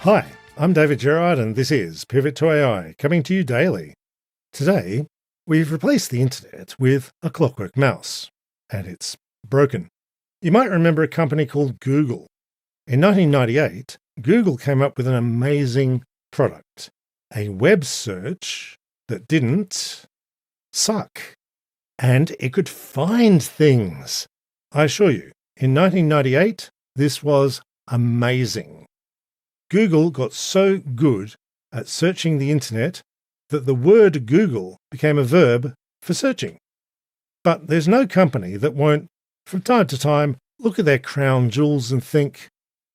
Hi, I'm dgerard and this is Pivot to AI, coming to you daily. Today, we've replaced the internet with a clockwork mouse, and it's broken. You might remember a company called Google. In 1998, Google came up with an amazing product, a web search that didn't suck, and it could find things. I assure you, in 1998, this was amazing. Google got so good at searching the internet that the word Google became a verb for searching. But there's no company that won't, from time to time, look at their crown jewels and think,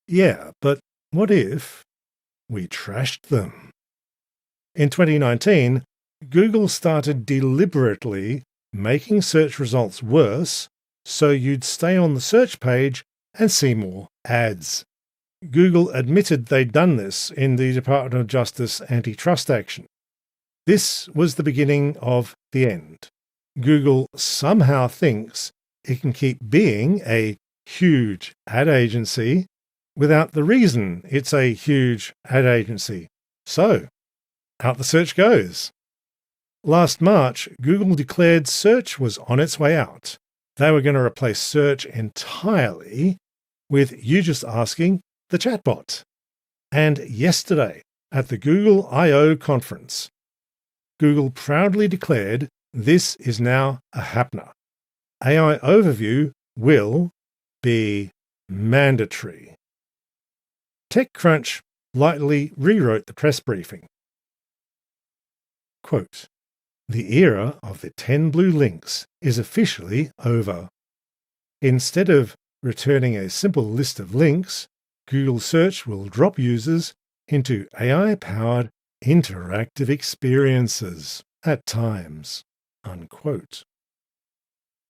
yeah, but what if we trashed them? In 2019, Google started deliberately making search results worse so you'd stay on the search page and see more ads. Google admitted they'd done this in the Department of Justice antitrust action. This was the beginning of the end. Google somehow thinks it can keep being a huge ad agency without the reason it's a huge ad agency. So, out the search goes. Last March, Google declared search was on its way out. They were going to replace search entirely with you just asking the chatbot. And yesterday, at the Google I/O conference, Google proudly declared this is now a happener. AI Overview will be mandatory. TechCrunch lightly rewrote the press briefing. Quote, "The era of the 10 blue links is officially over. Instead of returning a simple list of links, Google Search will drop users into AI-powered interactive experiences at times." Unquote.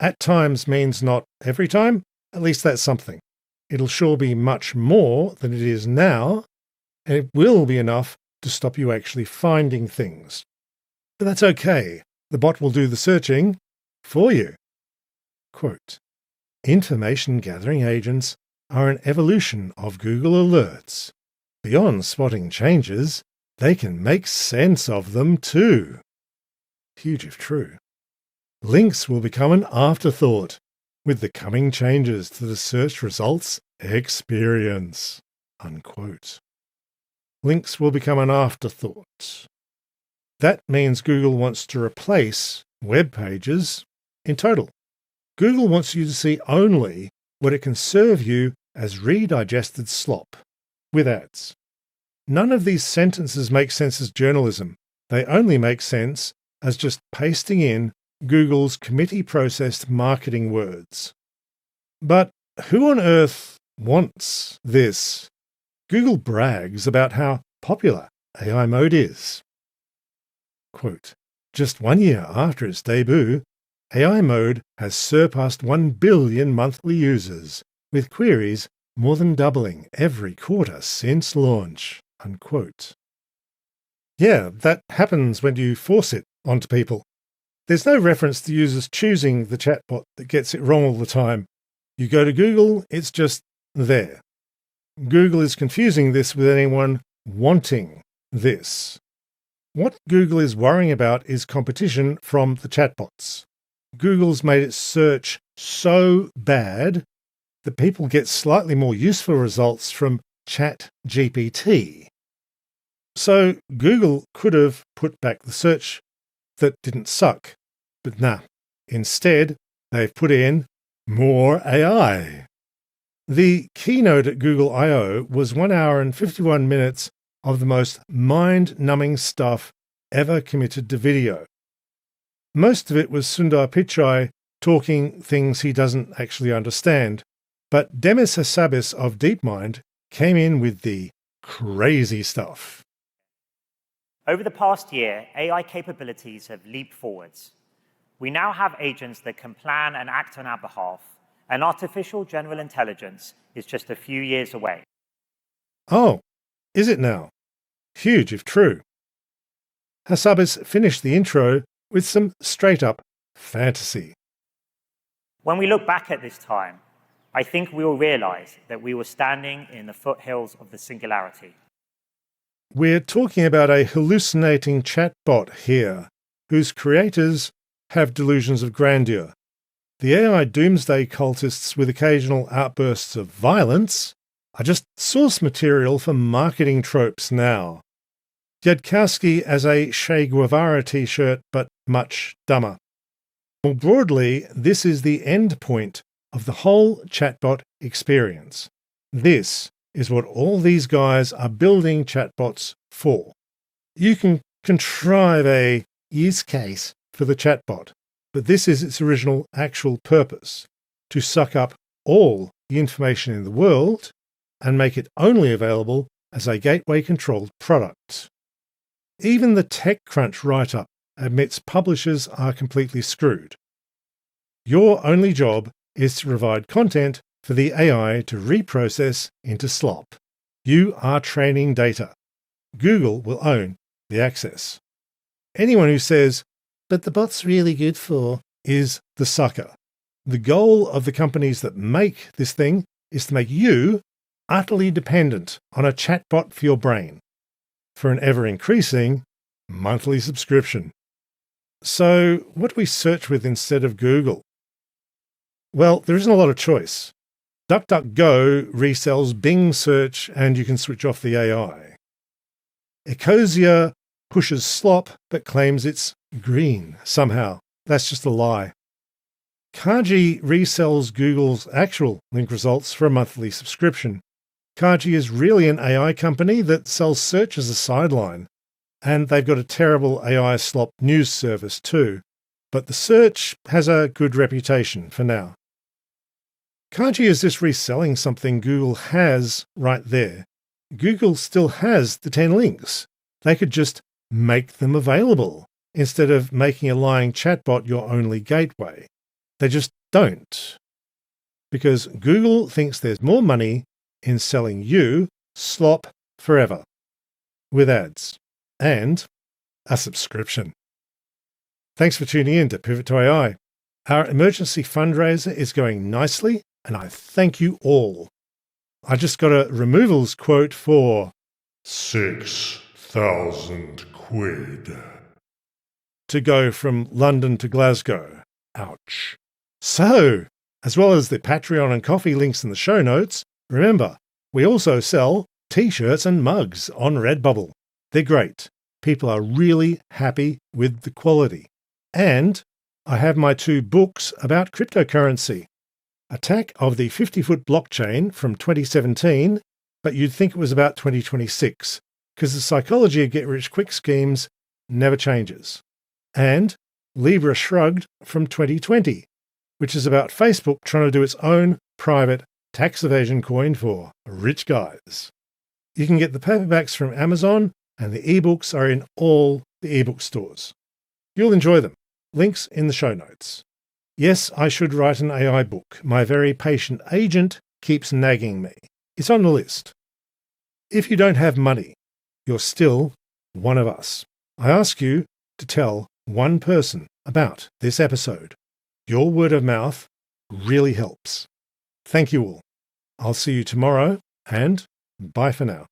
At times means not every time, at least that's something. It'll sure be much more than it is now, and it will be enough to stop you actually finding things. But that's okay. The bot will do the searching for you. Quote, "Information gathering agents are an evolution of Google Alerts. Beyond spotting changes, they can make sense of them too." Huge if true. "Links will become an afterthought with the coming changes to the search results experience." Unquote. Links will become an afterthought. That means Google wants to replace web pages in total. Google wants you to see only what it can serve you as redigested slop, with ads. None of these sentences make sense as journalism. They only make sense as just pasting in Google's committee-processed marketing words. But who on earth wants this? Google brags about how popular AI mode is. Quote, "Just 1 year after its debut, AI mode has surpassed 1 billion monthly users, with queries more than doubling every quarter since launch." Unquote. Yeah, that happens when you force it onto people. There's no reference to users choosing the chatbot that gets it wrong all the time. You go to Google, it's just there. Google is confusing this with anyone wanting this. What Google is worrying about is competition from the chatbots. Google's made its search so bad that people get slightly more useful results from ChatGPT. So Google could have put back the search that didn't suck, but nah. Instead, they've put in more AI. The keynote at Google I/O was 1 hour and 51 minutes of the most mind-numbing stuff ever committed to video. Most of it was Sundar Pichai talking things he doesn't actually understand, but Demis Hassabis of DeepMind came in with the crazy stuff. Over the past year, AI capabilities have leaped forwards. We now have agents that can plan and act on our behalf, and artificial general intelligence is just a few years away. Oh, is it now? Huge if true. Hassabis finished the intro with some straight-up fantasy. When we look back at this time, I think we will realize that we were standing in the foothills of the singularity. We're talking about a hallucinating chatbot here, whose creators have delusions of grandeur. The AI doomsday cultists with occasional outbursts of violence are just source material for marketing tropes now. Yudkowsky as a Che Guevara t-shirt, but much dumber. More broadly, this is the end point of the whole chatbot experience. This is what all these guys are building chatbots for. You can contrive a use case for the chatbot, but this is its original actual purpose, to suck up all the information in the world and make it only available as a gateway-controlled product. Even the TechCrunch write-up admits publishers are completely screwed. Your only job is to provide content for the AI to reprocess into slop. You are training data. Google will own the access. Anyone who says, "But the bot's really good for," is the sucker. The goal of the companies that make this thing is to make you utterly dependent on a chatbot for your brain, for an ever-increasing monthly subscription. So what do we search with instead of Google? Well, there isn't a lot of choice. DuckDuckGo resells Bing search and you can switch off the AI. Ecosia pushes slop but claims it's green somehow. That's just a lie. Kaji resells Google's actual link results for a monthly subscription. Kaji is really an AI company that sells search as a sideline, and they've got a terrible AI slop news service too, but the search has a good reputation for now. Kaji is just reselling something Google has right there. Google still has the 10 links. They could just make them available instead of making a lying chatbot your only gateway. They just don't. Because Google thinks there's more money in selling you slop forever, with ads and a subscription. Thanks for tuning in to Pivot to AI. Our emergency fundraiser is going nicely, and I thank you all. I just got a removals quote for 6,000 quid. to go from London to Glasgow. Ouch. So, as well as the Patreon and coffee links in the show notes, remember, we also sell t-shirts and mugs on Redbubble. They're great. People are really happy with the quality. And I have my 2 books about cryptocurrency. Attack of the 50-Foot Blockchain from 2017, but you'd think it was about 2026, because the psychology of get-rich-quick schemes never changes. And Libra Shrugged from 2020, which is about Facebook trying to do its own private tax evasion coin for rich guys. You can get the paperbacks from Amazon, and the ebooks are in all the ebook stores. You'll enjoy them. Links in the show notes. Yes, I should write an AI book. My very patient agent keeps nagging me. It's on the list. If you don't have money, you're still one of us. I ask you to tell one person about this episode. Your word of mouth really helps. Thank you all. I'll see you tomorrow, and bye for now.